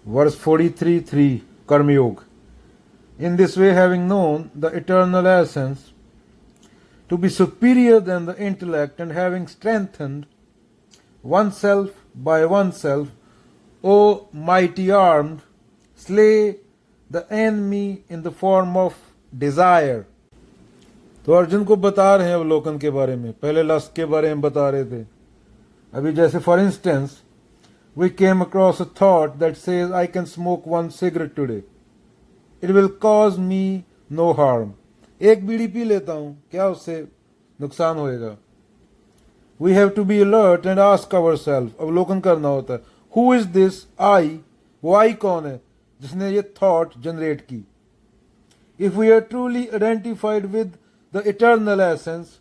Verse 43:3 Karma Yoga. In this way, having known the eternal essence to be superior than the intellect, and having strengthened oneself by oneself, O mighty armed, slay the enemy in the form of desire. तो अर्जुन को बता रहे हैं अवलोकन के बारे में, पहले लस्ट के बारे में बता रहे थे. अभी जैसे for instance we came across a thought that says I can smoke one cigarette today. It will cause me no harm. एक बीड़ी पी लेता हूं, क्या उससे नुकसान होएगा? We have to be alert and ask ourselves. अवलोकन करना होता है. Who is this I? वो I कौन है जिसने ये thought generate की? If we are truly identified with the eternal essence,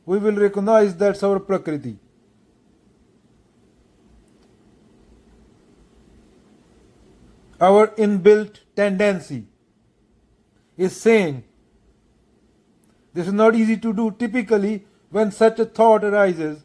we will recognize that's our prakriti. Our inbuilt tendency is saying, this is not easy to do. Typically, when such a thought arises,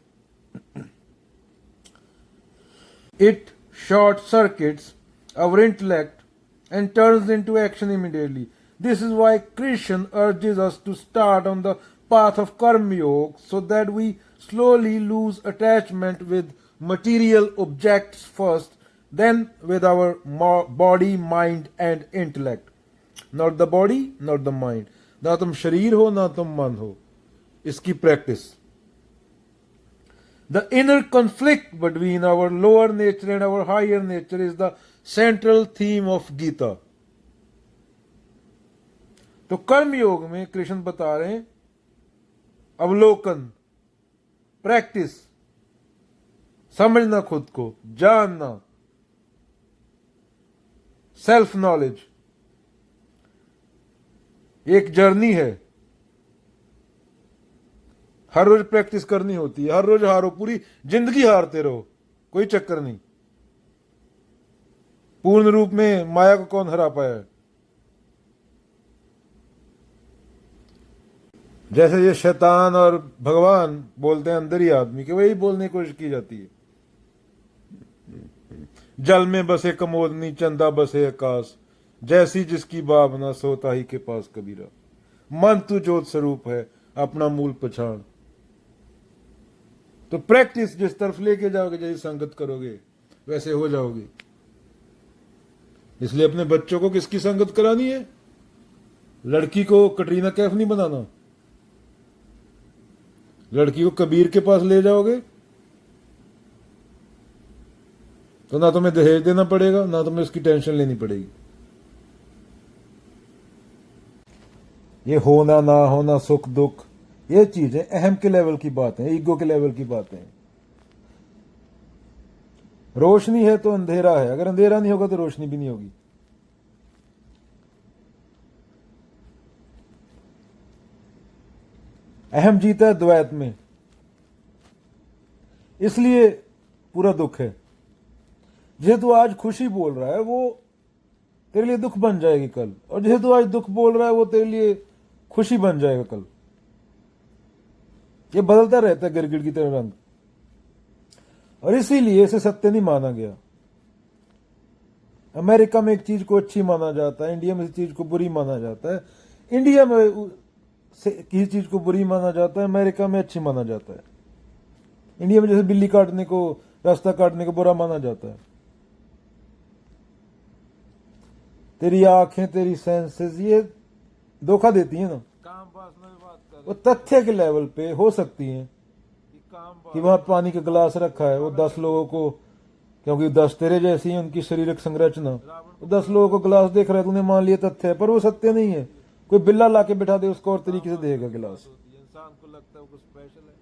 it short circuits our intellect and turns into action immediately. This is why Krishna urges us to start on the path of Karma Yoga so that we slowly lose attachment with material objects first, then with our body, mind and intellect. Not the body, not the mind. ना तुम शरीर हो ना तुम मन हो. इसकी practice. The inner conflict between our lower nature and our higher nature is the central theme of Gita. तो कर्म योग में कृष्ण बता रहे हैं अवलोकन, प्रैक्टिस, समझना खुद को, जानना, सेल्फ नॉलेज एक जर्नी है. हर रोज प्रैक्टिस करनी होती है. हर रोज हारो, पूरी जिंदगी हारते रहो, कोई चक्कर नहीं. पूर्ण रूप में माया को कौन हरा पाया है? जैसे ये शैतान और भगवान बोलते हैं अंदर ही आदमी के, वही बोलने की कोशिश की जाती है. जल में बसे कमोदनी, चंदा बसे आकाश, जैसी जिसकी भावना सोता ही के पास कबीरा. मन तू ज्योत स्वरूप है, अपना मूल पछाण. तो प्रैक्टिस जिस तरफ लेके जाओगे, जैसी संगत करोगे वैसे हो जाओगे. इसलिए अपने बच्चों को किसकी संगत करानी है? लड़की को कटरीना कैफ नहीं बनाना. लड़की को कबीर के पास ले जाओगे तो ना तुम्हें दहेज देना पड़ेगा, ना तुम्हें उसकी टेंशन लेनी पड़ेगी. ये होना ना होना, सुख दुख, ये चीजें अहम के लेवल की बातें, ईगो के लेवल की बातें. रोशनी है तो अंधेरा है, अगर अंधेरा नहीं होगा तो रोशनी भी नहीं होगी. अहम जीता है द्वैत में, इसलिए पूरा दुख है. जेहेतु आज खुशी बोल रहा है वो तेरे लिए दुख बन जाएगी कल, और जेहेतु आज दुख बोल रहा है वो तेरे लिए खुशी बन जाएगा कल. ये बदलता रहता है गिरगिट की तरह रंग, और इसीलिए इसे सत्य नहीं माना गया. अमेरिका में एक चीज को अच्छी माना जाता है, इंडिया में इस चीज को बुरी माना जाता है. इंडिया में किसी चीज को बुरी माना जाता है, अमेरिका में अच्छी माना जाता है. इंडिया में जैसे बिल्ली काटने को, रास्ता काटने को बुरा माना जाता है. तेरी आंखें, तेरी सेंसेस ये धोखा देती है ना. काम वासना में बात कर, वो तथ्य के लेवल पे हो सकती है कि वहां पानी का गिलास रखा है, वो 10 लोगों को, क्योंकि 10 तेरे जैसी है उनकी शारीरिक संरचना, वो 10 लोगों को गिलास देख रहा है, तूने मान लिया तथ्य है, पर वो सत्य नहीं है. कोई बिल्ला लाके बिठा दे उसको और तरीके से देगा गिलास. इंसान को लगता है वो स्पेशल है.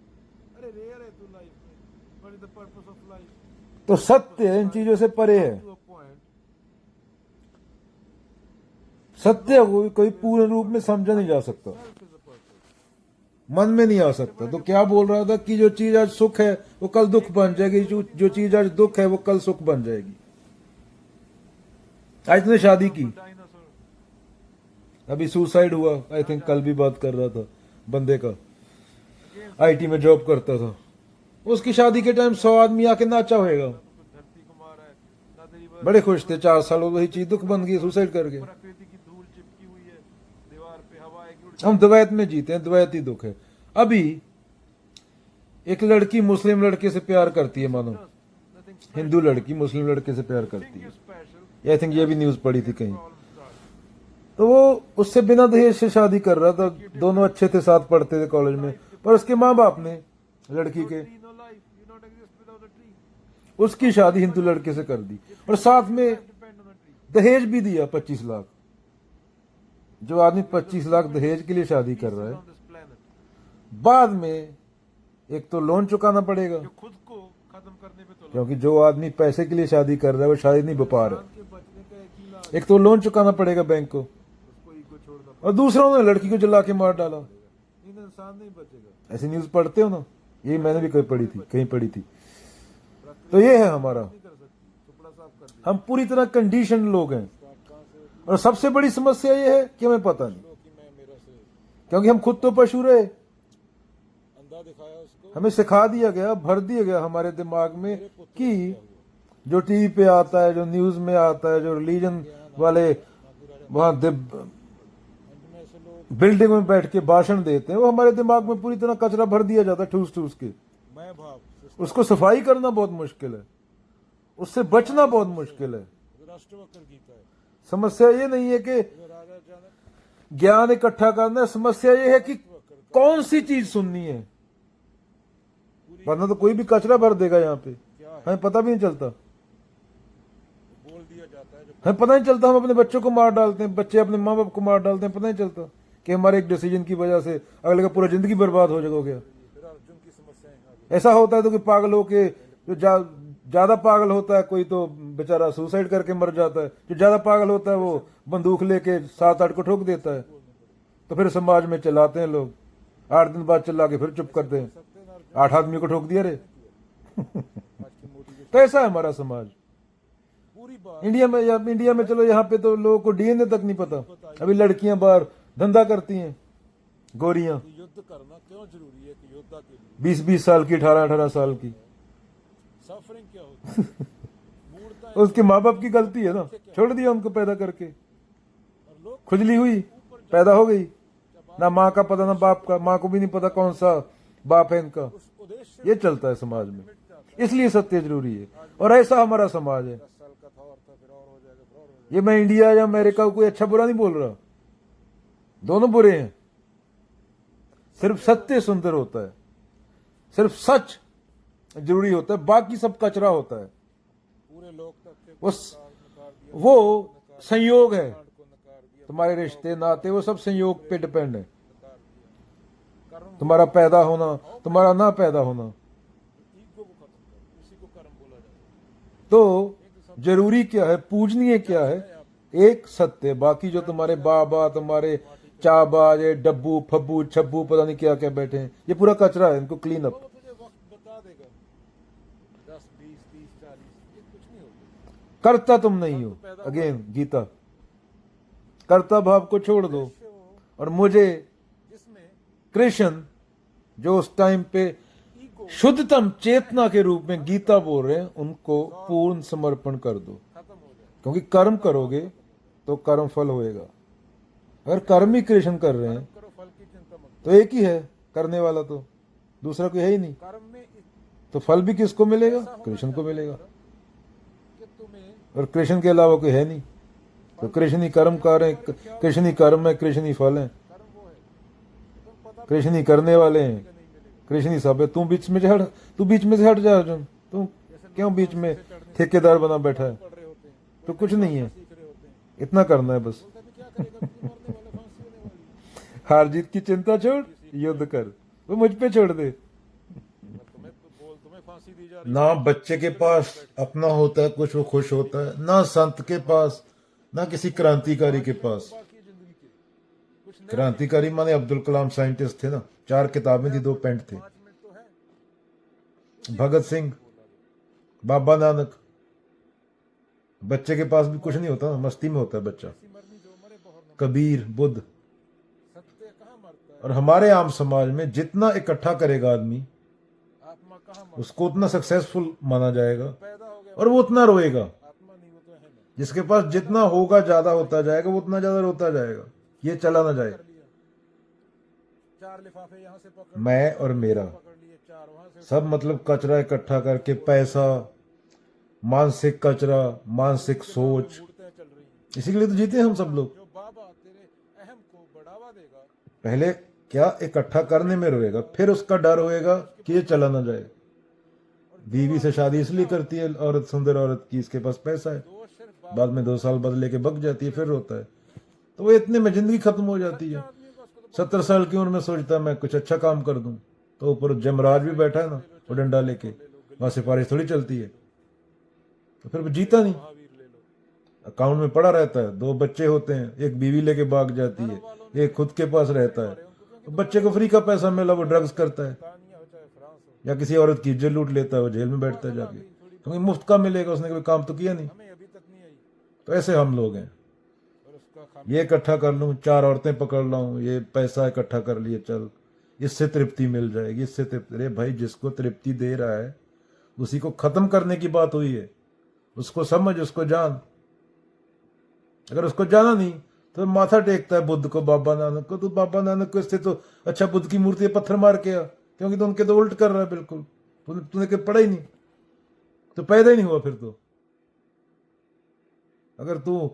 अरे रेयर है तू लाइफ में, what is the purpose of life. तो सत्य इन चीजों से परे है. सत्य कोई पूर्ण रूप में समझा नहीं जा सकता, मन में नहीं आ सकता. तो क्या बोल रहा था कि जो चीज आज सुख है वो कल दुख बन जाएगी, जो चीज आज दुख है वो कल सुख बन जाएगी. आज तुमने शादी की, अभी सुसाइड हुआ, आई थिंक कल भी बात कर रहा था बंदे का, आईटी में जॉब करता था. उसकी शादी के टाइम 100 आदमी आके नाचा होएगा. बड़े खुश थे, 4 साल हो, वही चीज दुख बन गई, सुसाइड कर गए। प्रकृति की धूल चिपकी हुई है दीवार पे, हवा है कि उड़ हम द्वैत में जीते हैं, द्वैत ही दुख है। अभी एक लड़की मुस्लिम लड़के से प्यार करती है, मानो नथिंग हिंदू लड़की मुस्लिम लड़के से प्यार करती है, स्पेशल आई थिंक ये भी न्यूज पड़ी थी कहीं। Problem start. तो वो उससे बिना दहेज से शादी कर रहा था, दोनों अच्छे थे, साथ पढ़ते थे कॉलेज में, पर उसके माँ बाप ने लड़की के Tree, no life, you not exist without a tree. उसकी शादी हिंदू लड़के से कर दी, और साथ में Depend on a tree. दहेज भी दिया 25 लाख। जो आदमी 25 लाख दहेज के लिए शादी कर रहा है, On this planet. बाद में एक तो लोन चुकाना पड़ेगा, जो खुद को खत्म करने पे तो क्योंकि जो आदमी पैसे के लिए शादी कर रहा है वो शादी नहीं व्यापार है। के बचने का एक ही इलाज, एक तो लोन चुकाना पड़ेगा बैंक को, उसको ईगो छोड़ना और दूसरा उन्होंने लड़की को जला के मार डाला। पड़ेगा। इन इंसान नहीं बचेगा। ऐसी न्यूज पढ़ते हो ना, ये मैंने भी कहीं पढ़ी थी। तो ये है हमारा, नहीं कर सकती, टुकड़ा साफ कर दिया। हम पूरी तरह कंडीशन लोग हैं, कहाँ से और सबसे बड़ी समस्या ये है कि हमें पता नहीं, लो कि मैं मेरा से क्योंकि हम खुद तो पशु रहे, अंधा दिखाया उसको। हमें सिखा दिया गया, भर दिया गया हमारे दिमाग में कि जो टीवी पे आता है, जो न्यूज में आता है, जो रिलीजन वाले वहां में ऐसे लोग बिल्डिंग में बैठ के भाषण देते हैं, वो हमारे दिमाग में पूरी तरह कचरा भर दिया जाता है, ठूस ठूस के। मैं भाव उसको सफाई करना बहुत मुश्किल है, उससे बचना बहुत मुश्किल है। राष्ट्रवक्र गीता है। समस्या ये नहीं है कि राजा जनक ज्ञान इकट्ठा करना है, समस्या ये है कि कौन सी चीज सुननी है, वरना तो कोई भी कचरा भर देगा यहाँ पे, हमें पता भी नहीं चलता। बोल दिया जाता है जो हमें पता नहीं चलता, हम अपने बच्चों को मार डालते हैं, बच्चे अपने माँ बाप को मार डालते हैं, पता नहीं चलता कि हमारे एक डिसीजन की वजह से अगले का पूरा जिंदगी बर्बाद हो गया। फिर अर्जुन की समस्याएं आ गई। ऐसा होता है तो कि पागल होके जो ज्यादा पागल होता है कोई तो बेचारा सुसाइड करके मर जाता है, जो ज्यादा पागल होता है वो बंदूक लेके 7-8 को ठोक देता है। तो फिर समाज में चलाते हैं लोग, 8 दिन बाद चिल्ला के फिर चुप करते हैं, 8 आदमी को ठोक दिया रे। आज की मोटी तो ऐसा है हमारा समाज। पूरी बात इंडिया में चलो, यहाँ पे तो लोगों को डीएनए तक नहीं पता। अभी लड़कियां बाहर धंधा करती हैं, गोरियां, युद्ध करना क्यों जरूरी है कि योद्धा के लिए 20-20 साल की, 18-18 साल की। सफरिंग क्या होती है? मूर्ता है उसके माँ बाप की गलती है ना, छोड़ दिया उनको पैदा करके, और लोग खुजली हुई, पैदा हो गई, ना माँ का पता ना बाप का, माँ को भी नहीं पता कौन सा बाप है इनका। उस उद्देश्य ये चलता है समाज में, इसलिए सत्य जरूरी है, और ऐसा हमारा समाज है। 10 साल का था और था, फिर और हो जाएगा, फिर और हो जाएगा। ये मैं इंडिया या अमेरिका को कोई अच्छा बुरा नहीं बोल रहा, दोनों बुरे हैं। सिर्फ सत्य सुंदर होता है, सिर्फ सच जरूरी होता है, बाकी सब कचरा होता है। पूरे लोग तक वो संयोग है, को नकार दिया, तुम्हारे रिश्ते नाते वो सब संयोग पे डिपेंड है। नकार दिया। कर्म तुम्हारा पैदा होना, तुम्हारा ना पैदा होना, ईगो को खत्म करो, इसी को कर्म बोला जाता है। तो जरूरी क्या है, पूजनीय क्या है? एक सत्य, बाकी जो तुम्हारे बाबा, तुम्हारे चाबाज, डब्बू फब्बू छब्बू पता नहीं क्या क्या बैठे हैं, ये पूरा कचरा है, इनको क्लीन अप। वो तुझे वक्त बता देगा, 10, 20, 30, 40, ये कुछ नहीं होगा। करता तुम नहीं हो, अगेन गीता, कर्ता भाव को छोड़ दो। और मुझे जिसमें कृष्ण जो उस टाइम पे ईगो शुद्धतम चेतना के रूप में गीता बोल रहे हैं, उनको पूर्ण समर्पण कर दो, खत्म हो जाए। क्योंकि कर्म करोगे तो कर्म फल होएगा। अगर कर्म ही कृष्ण कर रहे हैं करो, फल की चिंता मत तो एक ही है करने वाला, तो दूसरा कोई है ही नहीं, करो। कर्म में तो फल भी किसको मिलेगा? कृष्ण को मिलेगा, कि तुम्हें और कृष्ण के अलावा कोई है नहीं। तो कृष्ण ही कर्म कर रहे हैं, कृष्ण ही कर्म है, कृष्ण ही फल है, कर्म वो है, तुम पता कृष्ण ही करने वाले हैं, नहीं मिलेगा। कृष्ण ही सब है। तू बीच में से हट, तू बीच में से हट जा अर्जुन, तू क्यों बीच में ठेकेदार बना बैठा है? पढ़ रहे होते हैं, तो कुछ नहीं है, सीख रहे होते हैं, इतना करना है बस। बोलते हैं क्या करेगा, तुझे मरने वाला, फांसी होने वाली। हार जीत की चिंता छोड़, युद्ध कर, वो मुझ पे छोड़ दे। तुम्हें फांसी दी जा रही ना बच्चे के पास अपना होता है कुछ, वो खुश होता है, ना संत के पास, ना किसी क्रांतिकारी के पास। बाकी जिंदगी के कुछ नहीं। क्रांतिकारी माने अब्दुल कलाम साइंटिस्ट थे ना, 4 किताबें थी, 2 पेंट थे। 5 मिनट तो है। भगत सिंह, बाबा नानक, बच्चे के पास भी कुछ नहीं होता ना, मस्ती में होता है बच्चा। ऐसी मरनी जो मरे बहुत न कबीर, बुद्ध। सत्य कहाँ मरता है, और हमारे आम समाज में जितना इकट्ठा करेगा आदमी, आत्मा कहाँ मरता उसको उतना सक्सेसफुल माना जाएगा, है। पैदा हो गया और वो उतना रोएगा। आत्मा नहीं, वो तो जिसके पास जितना होगा ज्यादा होता जाएगा वो उतना ज्यादा रोता जाएगा, ये चला ना जाए। कर लिया, 4 लिफाफे यहाँ से पकड़ मैं लिए, और मेरा पकड़ लिए, 4 वहां से सब मतलब कचरा इकट्ठा करके, पैसा, मानसिक कचरा, मानसिक सोच, मूर्तें चल रही हैं। इसी के लिए तो जीते हैं हम सब लोग। जो बाबा तेरे अहम को बढ़ावा देगा, पहले क्या इकट्ठा करने में रोएगा, फिर उसका डर होएगा कि ये चला ना जाए। बीवी से शादी इसलिए करती है औरत, सुंदर औरत की, इसके पास पैसा है। वो सिर्फ बाद में 2 साल बाद लेके बग जाती है, फिर रोता है। तो वो इतने में जिंदगी खत्म हो जाती है। आदमी को उसको तो 70 साल की उम्र में सोचता मैं कुछ अच्छा काम कर दूं, तो ऊपर जमराज भी बैठा है ना, वो डंडा लेके, वहां सिफारिश थोड़ी चलती है। तो फिर वो जीता नहीं। महावीर ले लो। अकाउंट में पड़ा रहता है, 2 बच्चे होते हैं, एक बीवी लेके भाग जाती है, एक खुद के पास रहता है। तो बच्चे को फ्री का पैसा मिला, वो ड्रग्स करता है, तानिया हो चाहे फ्रांस हो, या किसी औरत की इज्जत लूट लेता है, वो जेल में बैठता है जाके, क्योंकि मुफ्त का मिलेगा, उसने कोई काम तो किया नहीं। हमें अभी तक नहीं आई। तो ऐसे हम लोग हैं। और उसका खाना ये इकट्ठा कर लूं, 4 औरतें पकड़ लाऊं, ये पैसा इकट्ठा कर लिए, चल इससे तृप्ति मिल जाएगी, इससे तृप्ति। अरे भाई, जिसको तृप्ति दे रहा है उसी को खत्म करने की बात हुई है। उसको समझ, उसको जान। अगर उसको जाना नहीं तो माथा टेकता है बुद्ध को, बाबा नानक को। तो बाबा नानक को इससे तो अच्छा बुद्ध की मूर्ति पत्थर मार के आ, क्योंकि तो उनके तो उल्ट कर रहा है बिल्कुल। तूने के पढ़ा ही नहीं, तो पैदा ही नहीं हुआ फिर तो। अगर तू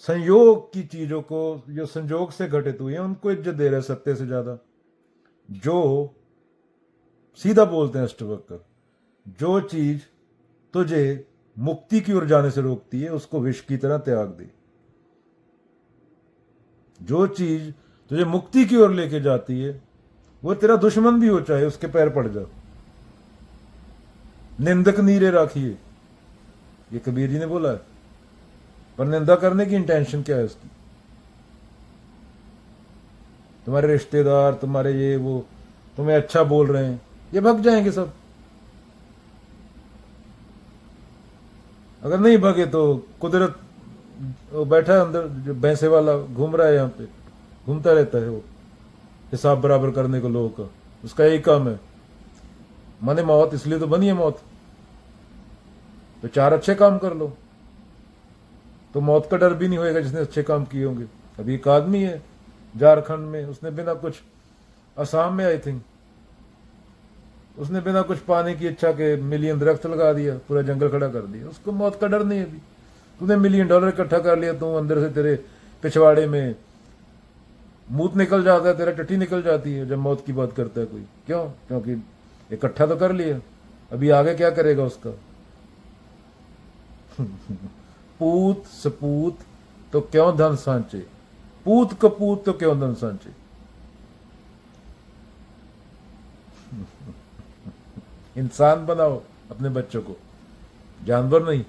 संयोग की चीजों को, जो संयोग से घटित हुई है, उनको इज्जत दे रहे सत्य से ज्यादा, जो सीधा बोलते हैं अष्टवक्र, जो चीज तुझे मुक्ति की ओर जाने से रोकती है उसको विष की तरह त्याग दे। जो चीज तुझे मुक्ति की ओर लेके जाती है वो तेरा दुश्मन भी हो, चाहे उसके पैर पड़ जा। निंदक नीरे राखिए, ये कबीर जी ने बोला है। पर निंदा करने की इंटेंशन क्या है उसकी? तुम्हारे रिश्तेदार, तुम्हारे ये वो तुम्हें अच्छा बोल रहे हैं, ये भग जाएंगे सब। अगर नहीं भगे तो कुदरत, वो बैठा है अंदर, जो भैंसे वाला घूम रहा है यहाँ पे, घूमता रहता है वो, हिसाब बराबर करने को लोगों का, उसका यही काम है। माने मौत इसलिए तो बनी है मौत, तो 4 अच्छे काम कर लो तो मौत का डर भी नहीं होएगा, जिसने अच्छे काम किए होंगे। अभी एक आदमी है झारखंड में, उसने बिना कुछ, असम में आई थिंक, उसने बिना कुछ पाने की इच्छा के मिलियन दरख्त लगा दिया, पूरा जंगल खड़ा कर दिया। उसको मौत का डर नहीं है। अभी तूने $1,000,000 इकट्ठा कर लिया, तू अंदर से तेरे पिछवाड़े में मूत निकल जाता है, तेरा टट्टी निकल जाती है जब मौत की बात करता है कोई। क्यों? क्योंकि इकट्ठा तो कर लिया, अभी आगे क्या करेगा उसका? पूत सपूत तो क्यों धन सांचे, पूत कपूत तो क्यों धन सांचे। इंसान बनाओ अपने बच्चों को, जानवर नहीं।